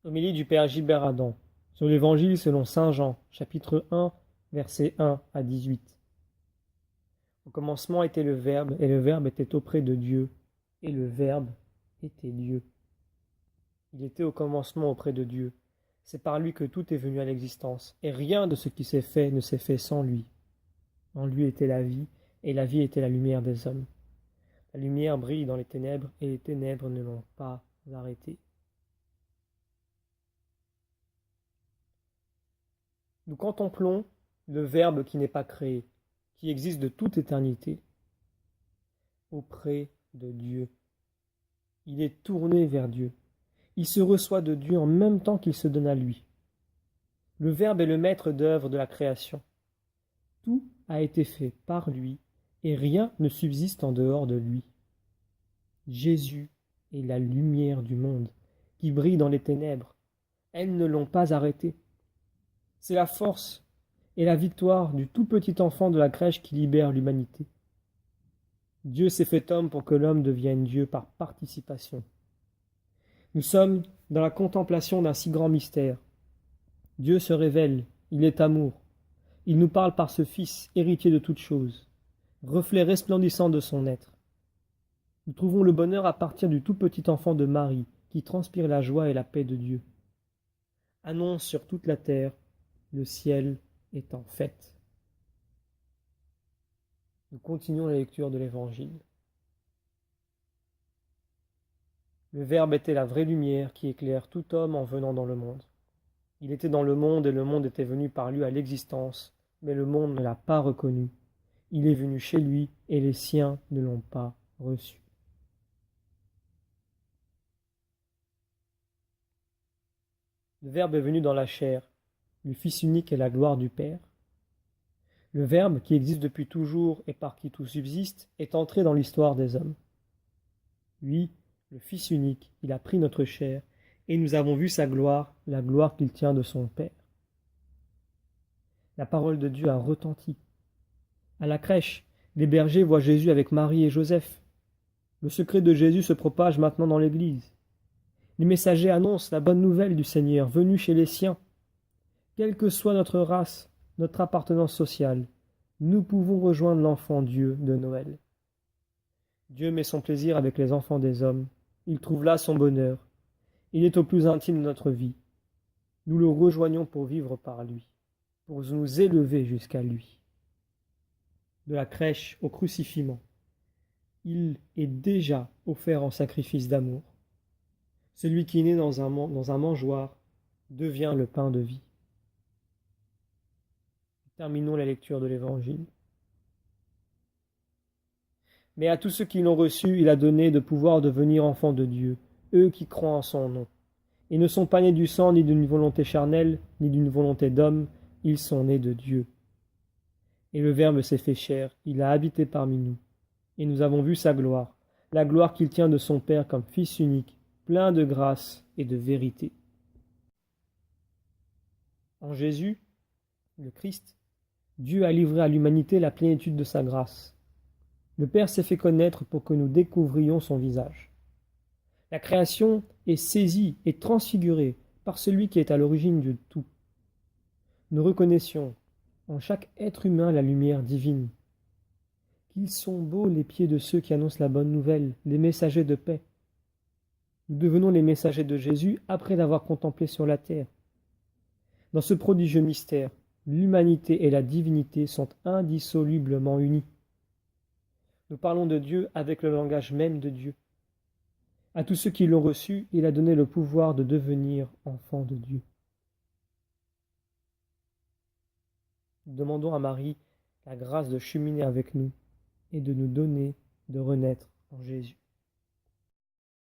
Homélie du Père Gilbert Adam sur l'Évangile selon saint Jean, chapitre 1, versets 1 à 18. Au commencement était le Verbe, et le Verbe était auprès de Dieu, et le Verbe était Dieu. Il était au commencement auprès de Dieu. C'est par lui que tout est venu à l'existence, et rien de ce qui s'est fait ne s'est fait sans lui. En lui était la vie, et la vie était la lumière des hommes. La lumière brille dans les ténèbres, et les ténèbres ne l'ont pas arrêtée. Nous contemplons le Verbe qui n'est pas créé, qui existe de toute éternité, auprès de Dieu. Il est tourné vers Dieu. Il se reçoit de Dieu en même temps qu'il se donne à lui. Le Verbe est le maître d'œuvre de la création. Tout a été fait par lui, et rien ne subsiste en dehors de lui. Jésus est la lumière du monde, qui brille dans les ténèbres. Elles ne l'ont pas arrêté. C'est la force et la victoire du tout petit enfant de la crèche qui libère l'humanité. Dieu s'est fait homme pour que l'homme devienne Dieu par participation. Nous sommes dans la contemplation d'un si grand mystère. Dieu se révèle, il est amour. Il nous parle par ce Fils, héritier de toutes choses, reflet resplendissant de son être. Nous trouvons le bonheur à partir du tout petit enfant de Marie, qui transpire la joie et la paix de Dieu. Annonce sur toute la terre, le ciel est en fête. Nous continuons la lecture de l'Évangile. Le Verbe était la vraie lumière qui éclaire tout homme en venant dans le monde. Il était dans le monde et le monde était venu par lui à l'existence, mais le monde ne l'a pas reconnu. Il est venu chez lui et les siens ne l'ont pas reçu. Le Verbe est venu dans la chair. Le Fils unique est la gloire du Père. Le Verbe, qui existe depuis toujours et par qui tout subsiste, est entré dans l'histoire des hommes. Lui, le Fils unique, il a pris notre chair, et nous avons vu sa gloire, la gloire qu'il tient de son Père. La parole de Dieu a retenti. À la crèche, les bergers voient Jésus avec Marie et Joseph. Le secret de Jésus se propage maintenant dans l'Église. Les messagers annoncent la bonne nouvelle du Seigneur, venu chez les siens. Quelle que soit notre race, notre appartenance sociale, nous pouvons rejoindre l'enfant Dieu de Noël. Dieu met son plaisir avec les enfants des hommes. Il trouve là son bonheur. Il est au plus intime de notre vie. Nous le rejoignons pour vivre par lui, pour nous élever jusqu'à lui. De la crèche au crucifixion, il est déjà offert en sacrifice d'amour. Celui qui est né dans un mangeoire devient le pain de vie. Terminons la lecture de l'Évangile. Mais à tous ceux qui l'ont reçu, il a donné de pouvoir devenir enfants de Dieu, eux qui croient en son nom. Ils ne sont pas nés du sang, ni d'une volonté charnelle, ni d'une volonté d'homme, ils sont nés de Dieu. Et le Verbe s'est fait chair, il a habité parmi nous. Et nous avons vu sa gloire, la gloire qu'il tient de son Père comme Fils unique, plein de grâce et de vérité. En Jésus, le Christ, Dieu a livré à l'humanité la plénitude de sa grâce. Le Père s'est fait connaître pour que nous découvrions son visage. La création est saisie et transfigurée par celui qui est à l'origine de tout. Nous reconnaissions en chaque être humain la lumière divine. Qu'ils sont beaux les pieds de ceux qui annoncent la bonne nouvelle, les messagers de paix. Nous devenons les messagers de Jésus après l'avoir contemplé sur la terre. Dans ce prodigieux mystère, l'humanité et la divinité sont indissolublement unies. Nous parlons de Dieu avec le langage même de Dieu. À tous ceux qui l'ont reçu, il a donné le pouvoir de devenir enfants de Dieu. Nous demandons à Marie la grâce de cheminer avec nous et de nous donner de renaître en Jésus.